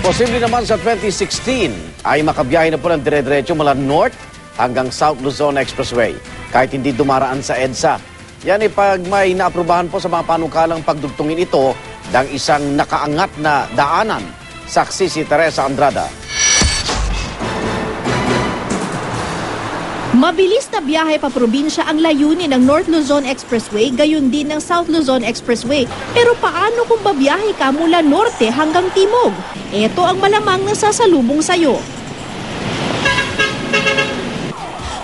Posible naman sa 2016 ay makabiyahe na po ng dire-diretso mula North hanggang South Luzon Expressway kahit hindi dumaraan sa EDSA. Yan ay pag may naaprubahan po sa mga panukalang pagdugtungin ito ng isang nakaangat na daanan. Saksi si Teresa Andrada. Mabilis na biyahe pa probinsya ang layunin ng North Luzon Expressway, gayon din ng South Luzon Expressway. Pero paano kung babiyahe ka mula norte hanggang timog? Ito ang malamang nasasalubong sa'yo.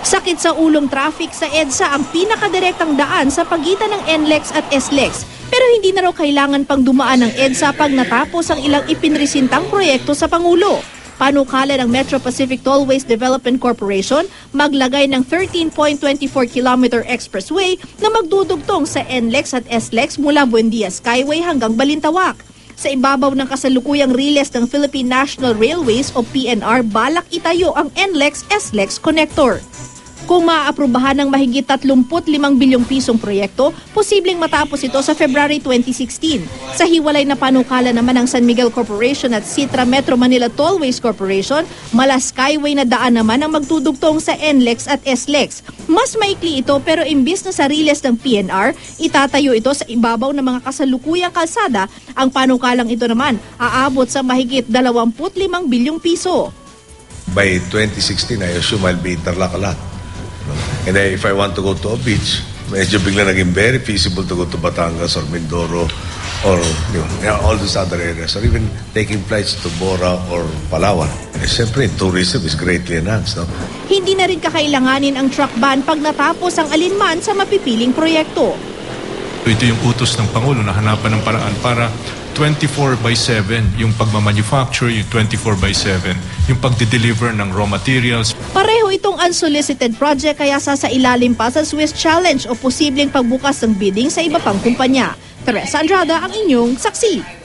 Sakit sa ulong traffic sa EDSA ang pinakadirektang daan sa pagitan ng NLEX at SLEX. Pero hindi na raw kailangan pang dumaan ng EDSA pag natapos ang ilang ipinresintang proyekto sa Pangulo. Panukala ng Metro Pacific Tollways Development Corporation maglagay ng 13.24-kilometer expressway na magdudugtong sa NLEX at SLEX mula Buendia Skyway hanggang Balintawak. Sa ibabaw ng kasalukuyang riles ng Philippine National Railways o PNR, balak itayo ang NLEX-SLEX connector. Kung maaaprubahan ng mahigit 35 bilyong pisong proyekto, posibleng matapos ito sa February 2016. Sa hiwalay na panukala naman ng San Miguel Corporation at Citra Metro Manila Tollways Corporation, mala Skyway na daan naman ang magdudugtong sa NLEX at SLEX. Mas maikli ito pero imbis na sa riles ng PNR, itatayo ito sa ibabaw ng mga kasalukuyang kalsada. Ang panukalang ito naman aabot sa mahigit 25 bilyong piso. By 2016, I assume I'll be Tarlac. And if I want to go to a beach, medyo bigla naging very feasible to go to Batangas or Mindoro or all these other areas, or even taking flights to Bora or Palawan. Siyempre, tourism is greatly enhanced. No? Hindi na rin kakailanganin ang truck ban pag natapos ang alinman sa mapipiling proyekto. Ito yung utos ng Pangulo na hanapan ng paraan para 24/7 yung pagmamanufacture, yung 24/7 yung pagde-deliver ng raw materials. Pareho itong unsolicited project kaya sasailalim pa sa Swiss Challenge o posibleng pagbukas ng bidding sa iba pang kumpanya. Teresa Andrada ang inyong saksi.